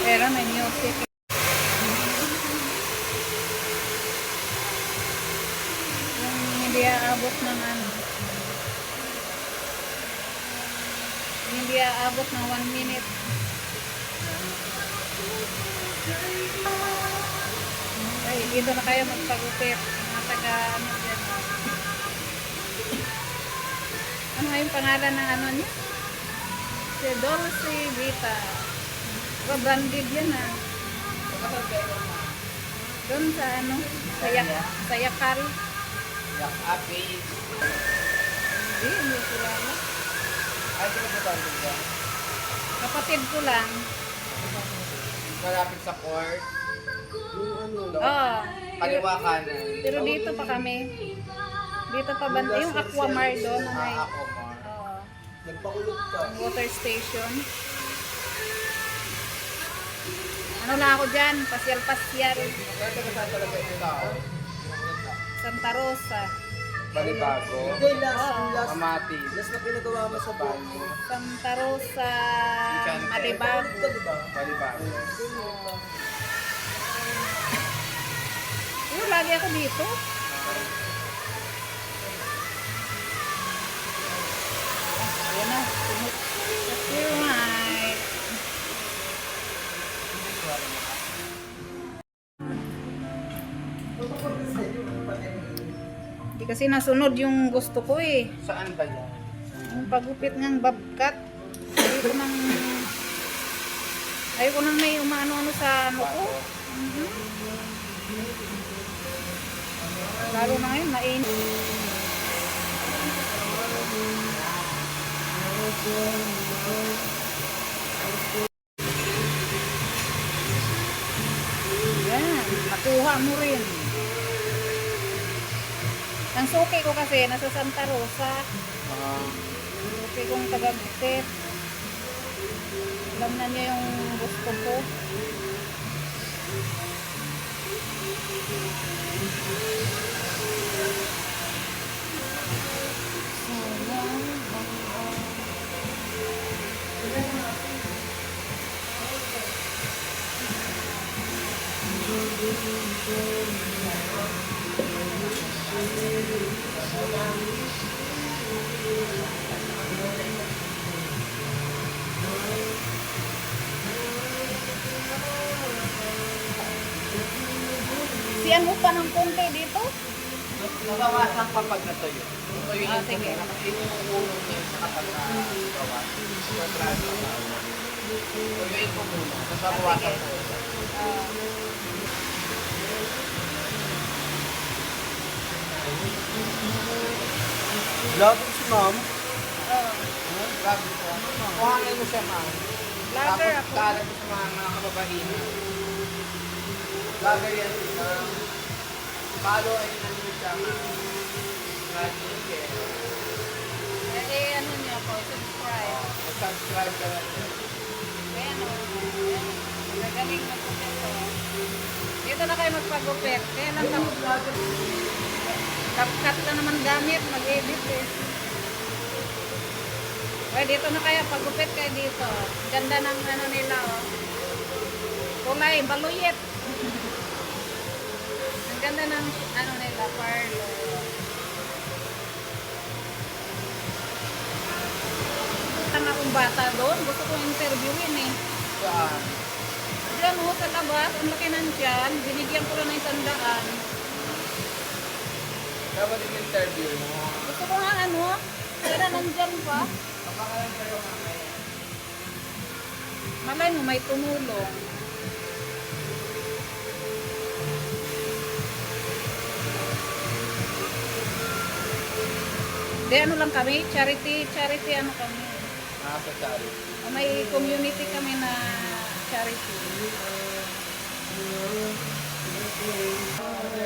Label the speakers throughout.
Speaker 1: Pero may music. Yung hindi aabot ng ano. Hindi aabot ng 1 minute. Ay, dito na kayo magpagupit. Mga taga ano dyan. Ano nga yung pangalan ng ano niya? Si Dolce Vita. Branded yan ah. Doon sa ano? Sa Yakal.
Speaker 2: Yakapi.
Speaker 1: Hindi ko lang.
Speaker 2: Ay, di ba ba ba?
Speaker 1: Kapatid ko lang.
Speaker 2: Malapit sa court.
Speaker 1: Oo.
Speaker 2: Kaliwa kanan.
Speaker 1: Pero dito pa kami. Dito pa banda. Yung Aquamar doon.
Speaker 2: Ako mo.
Speaker 1: Oo.
Speaker 2: Nagpakulot ka.
Speaker 1: Yung water station. Ano lang ako dyan? Pasyal-pasyal.
Speaker 2: Kaya ka saan talaga yung tao?
Speaker 1: Santa Rosa.
Speaker 2: Balibago.
Speaker 3: Hindi, last
Speaker 2: Mamati.
Speaker 3: na pinagawa mo sa banyo.
Speaker 1: Santa Rosa.
Speaker 2: Enchanted.
Speaker 1: Malibag.
Speaker 3: Ito, di ba?
Speaker 2: Balibago.
Speaker 1: Lagi ako dito. Ayan na. Alright. Hindi kasi nasunod yung gusto ko eh.
Speaker 2: Saan ba yan?
Speaker 1: Yung pagupit ng bobcat. Ayoko nang... Ayoko nang may umano-ano sa ano ko. Lalo na ngayon, mainit. Yan, nakuha mo rin. Ang suki ko kasi, nasa Santa Rosa. Suki kong taga-gutit. Alam na niya yung gusto ko. Siyan mo pa ng konti dito?
Speaker 2: Nabawasan pa pag natuyo. Tuyo yung
Speaker 1: Sige.
Speaker 2: Yun yung ulo niya sa kapag nagawa. Tuyuin ko muna. Tapos babawasan ko.
Speaker 3: Love si ma'am.
Speaker 2: Grabe ko. Kuhanin mo siya, ma'am.
Speaker 1: Vlogger
Speaker 2: Tapos
Speaker 1: ako.
Speaker 2: kalat mo sa mga kababaihan. Vlogger yan. Follow ay nanin siya, ma'am. Grabe siya.
Speaker 1: Ano niya po, subscribe.
Speaker 2: Mag-subscribe ka na siya.
Speaker 1: Ayan o. Nagaling na po ito. Dito na kayo magpagupit. Kaya lang CapCut na naman gamit. Mag-edit eh. Okay, dito na kayo. Pagupit kayo dito. Ganda ng ano nila oh. Kulay, baluyet. Ang ganda ng ano nila, parlor. Tama akong bata doon. Gusto kong interviewin eh.
Speaker 2: Saan?
Speaker 1: Diyan mo sa labas, ang laki ng tiyan, binigyan ko lang ng 100.
Speaker 2: Dapat yung interview mo.
Speaker 1: Gusto ko nga ano, kaya nandyan pa.
Speaker 2: Kapakalan kayo mamaya.
Speaker 1: Malay mo, may tumulong. Di ano lang kami, charity ano kami.
Speaker 2: Nasa charity.
Speaker 1: May community kami na charity.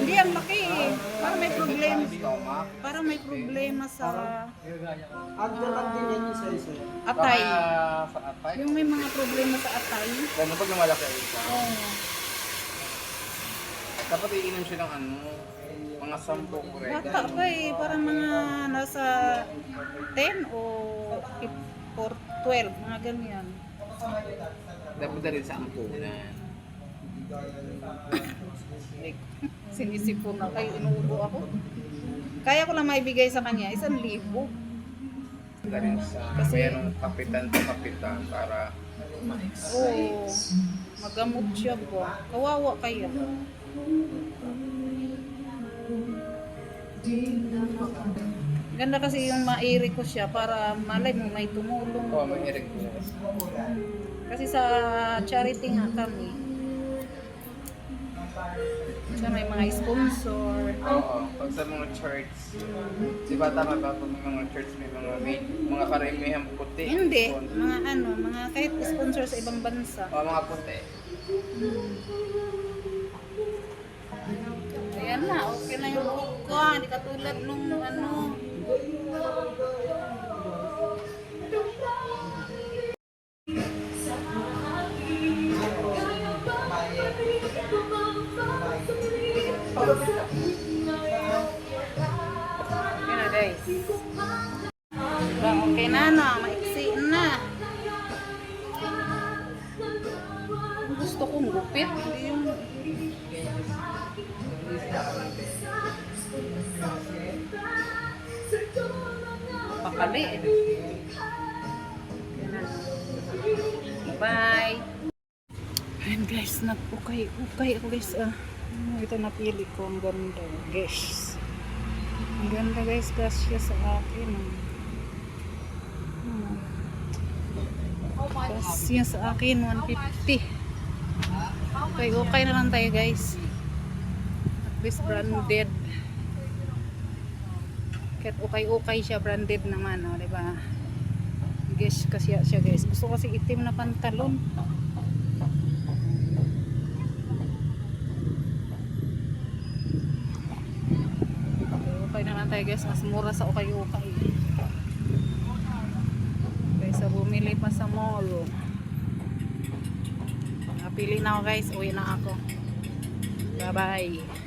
Speaker 1: Hindi, ang laki eh. Parang may problema.
Speaker 2: Stomach.
Speaker 1: Parang may problema sa...
Speaker 3: Agdalag din yan yung sa isa.
Speaker 1: Atay.
Speaker 2: Baka sa atay.
Speaker 1: Yung may mga problema sa atay.
Speaker 2: Lalo pag lumalaki ay isa.
Speaker 1: Oo.
Speaker 2: Dapat iinom siya ng ano, mga 10 kurega.
Speaker 1: Bata pa eh, parang mga nasa 10 o 12, mga ganyan.
Speaker 2: Dapat na rin sa ampunan.
Speaker 1: Sinisipon na kayo, inuubo ako. Kaya ko lang maibigay sa kanya, 1,000.
Speaker 2: Na rin sa mayroong kapitan to kapitan para
Speaker 1: Oo, magamot siya ba? Kawawa kaya. Ganda kasi yung mairi ko siya para malay mo may tumulong.
Speaker 2: oh, may erect niya.
Speaker 1: Kasi sa charity nga kami. Siya may mga sponsor.
Speaker 2: Oo, pag sa mga church, si bata ka ba pag may mga church may mga karamihan puti.
Speaker 1: Hindi,
Speaker 2: Sponsor.
Speaker 1: mga ano, mga kahit sponsor sa ibang bansa.
Speaker 2: O mga puti.
Speaker 1: Ayan na, okay na yung buhok ko. Hindi katulad nung ano. Okay na guys. Diba, okay na no, maiksi na. Gusto kong gupit. Hindi yung pakali. Bye. Ayan guys, nag-ukay ako guys. Ito napili ko. Ang ganda guys. Ang ganda guys, kasya sa akin. Kasya sa akin, 150. Okay na lang tayo guys. At least branded. Kahit okay siya, branded naman, oh, diba? Guys, kasi siya guys. Gusto kasi itim na pantalon. Okay na lang tayo guys. Mas mura sa okay. Kaysa bumili pa sa mall. Napili na ako guys. Uwi na ako. Bye bye.